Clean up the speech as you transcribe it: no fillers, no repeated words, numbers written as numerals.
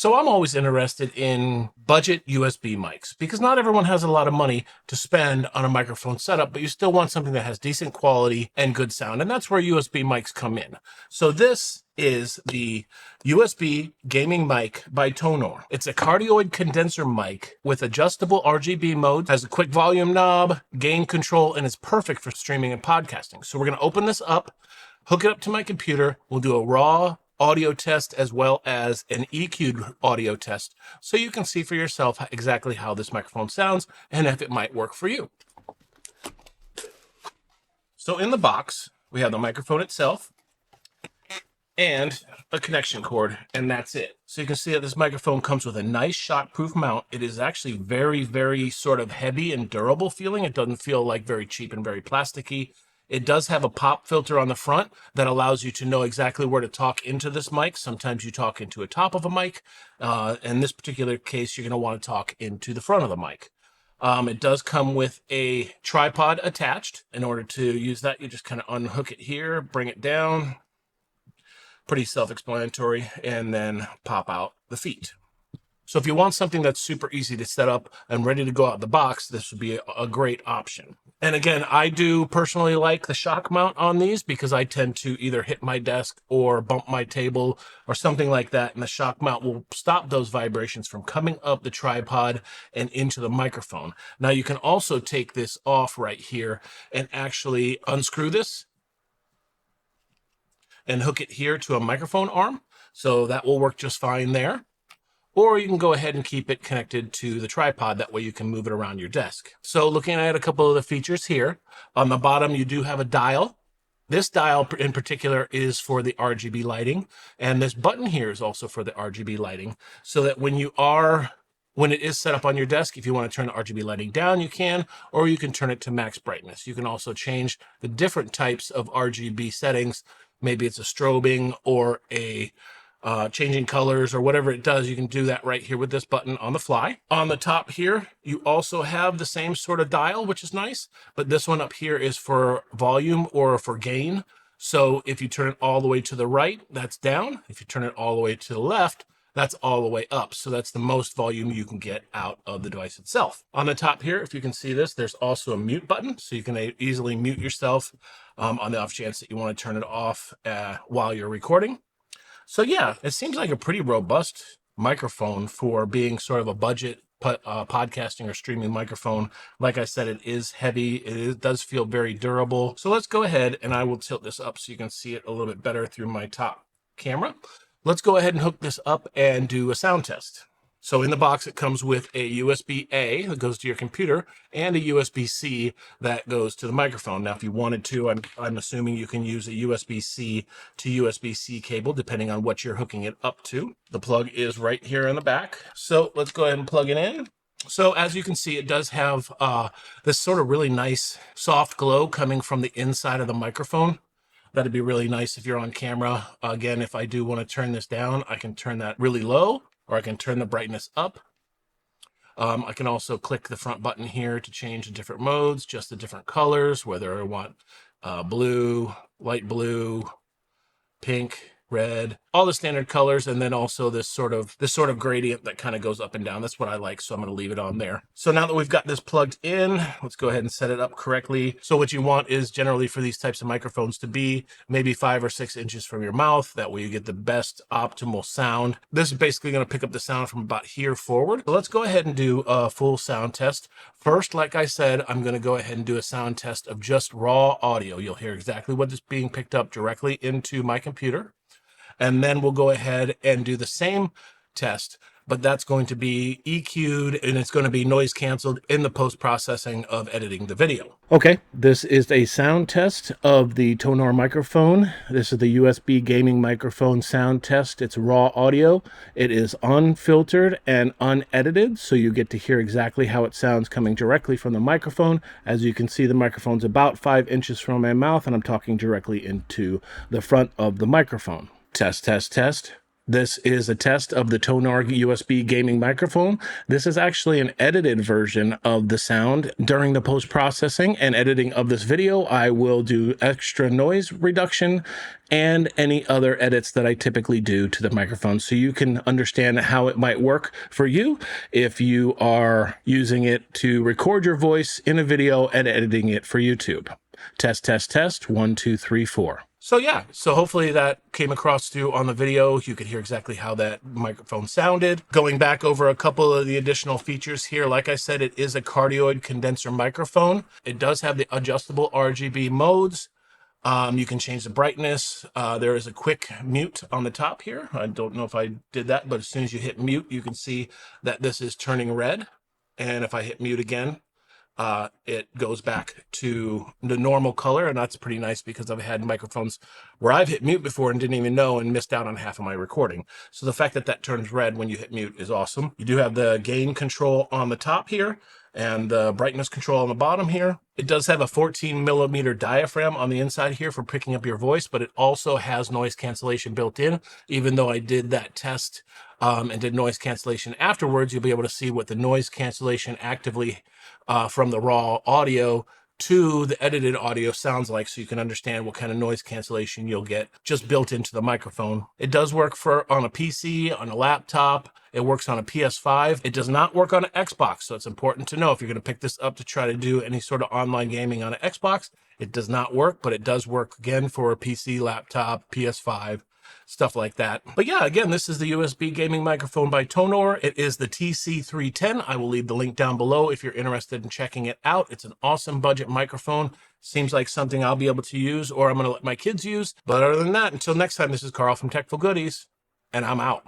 So I'm always interested in budget USB mics because not everyone has a lot of money to spend on a microphone setup, but you still want something that has decent quality and good sound. And that's where USB mics come in. So this is the USB gaming mic by Tonor. It's a cardioid condenser mic with adjustable RGB mode, has a quick volume knob, gain control, and is perfect for streaming and podcasting. So we're going to open this up, hook it up to my computer. We'll do a raw audio test as well as an EQ'd audio test so you can see for yourself exactly how this microphone sounds and if it might work for you. So in the box, we have the microphone itself and a connection cord, and that's it. So you can see that this microphone comes with a nice shockproof mount. It is actually very, very sort of heavy and durable feeling. It doesn't feel like very cheap and very plasticky. It does have a pop filter on the front that allows you to know exactly where to talk into this mic. Sometimes you talk into a top of a mic. In this particular case, you're going to want to talk into the front of the mic. It does come with a tripod attached. In order to use that, you just kind of unhook it here, bring it down. Pretty self-explanatory, and then pop out the feet. So if you want something that's super easy to set up and ready to go out the box, this would be a great option. And again, I do personally like the shock mount on these because I tend to either hit my desk or bump my table or something like that. And the shock mount will stop those vibrations from coming up the tripod and into the microphone. Now you can also take this off right here and actually unscrew this and hook it here to a microphone arm. So that will work just fine there. Or you can go ahead and keep it connected to the tripod. That way you can move it around your desk. So looking at a couple of the features here, on the bottom, you do have a dial. This dial in particular is for the RGB lighting. And this button here is also for the RGB lighting. So that when it is set up on your desk, if you want to turn the RGB lighting down, you can, or you can turn it to max brightness. You can also change the different types of RGB settings. Maybe it's a strobing or a changing colors or whatever it does. You can do that right here with this button on the fly. On the top here, you also have the same sort of dial, which is nice, but this one up here is for volume or for gain. So if you turn it all the way to the right, that's down. If you turn it all the way to the left, that's all the way up. So that's the most volume you can get out of the device itself. On the top here, if you can see this, there's also a mute button. So you can easily mute yourself on the off chance that you want to turn it off while you're recording. So yeah, it seems like a pretty robust microphone for being sort of a budget podcasting or streaming microphone. Like I said, it is heavy. It does feel very durable. So let's go ahead and I will tilt this up so you can see it a little bit better through my top camera. Let's go ahead and hook this up and do a sound test. So in the box, it comes with a USB-A that goes to your computer and a USB-C that goes to the microphone. Now, if you wanted to, I'm assuming you can use a USB-C to USB-C cable, depending on what you're hooking it up to. The plug is right here in the back. So let's go ahead and plug it in. So as you can see, it does have this sort of really nice soft glow coming from the inside of the microphone. That'd be really nice if you're on camera. Again, if I do want to turn this down, I can turn that really low, or I can turn the brightness up. I can also click the front button here to change the different modes, just the different colors, whether I want blue, light blue, pink, red, all the standard colors, and then also this sort of gradient that kind of goes up and down. That's what I like, so I'm going to leave it on there. So now that we've got this plugged in, let's go ahead and set it up correctly. So what you want is generally for these types of microphones to be maybe 5 or 6 inches from your mouth. That way you get the best optimal sound. This is basically going to pick up the sound from about here forward. So let's go ahead and do a full sound test. First, like I said, I'm going to go ahead and do a sound test of just raw audio. You'll hear exactly what is being picked up directly into my computer. And then we'll go ahead and do the same test, but that's going to be EQ'd and it's going to be noise canceled in the post-processing of editing the video. Okay, this is a sound test of the Tonor microphone. This is the USB gaming microphone sound test. It's raw audio. It is unfiltered and unedited, so you get to hear exactly how it sounds coming directly from the microphone. As you can see, the microphone's about 5 inches from my mouth, and I'm talking directly into the front of the microphone. Test, test, test. This is a test of the Tonor USB gaming microphone. This is actually an edited version of the sound. During the post-processing and editing of this video, I will do extra noise reduction and any other edits that I typically do to the microphone, so you can understand how it might work for you if you are using it to record your voice in a video and editing it for YouTube. Test, test, test, 1, 2, 3, 4. So yeah, so hopefully that came across to you on the video. You could hear exactly how that microphone sounded. Going back over a couple of the additional features here, like I said, it is a cardioid condenser microphone. It does have the adjustable RGB modes. You can change the brightness. There is a quick mute on the top here. I don't know if I did that, but as soon as you hit mute, you can see that this is turning red. And if I hit mute again, it goes back to the normal color, and that's pretty nice because I've had microphones where I've hit mute before and didn't even know and missed out on half of my recording. So the fact that that turns red when you hit mute is awesome. You do have the gain control on the top here and the brightness control on the bottom here. It does have a 14mm diaphragm on the inside here for picking up your voice, but it also has noise cancellation built in. Even though I did that test and did noise cancellation afterwards, you'll be able to see what the noise cancellation actively from the raw audio to the edited audio sounds like, so you can understand what kind of noise cancellation you'll get just built into the microphone. It does work on a PC, on a laptop. It works on a PS5. It does not work on an Xbox, so it's important to know if you're going to pick this up to try to do any sort of online gaming on an Xbox. It does not work, but it does work again for a PC, laptop, PS5, stuff like that. But yeah, again, this is the USB gaming microphone by Tonor. It is the TC310. I will leave the link down below if you're interested in checking it out. It's an awesome budget microphone. Seems like something I'll be able to use, or I'm going to let my kids use. But other than that, until next time, this is Carl from Techful Goodies, and I'm out.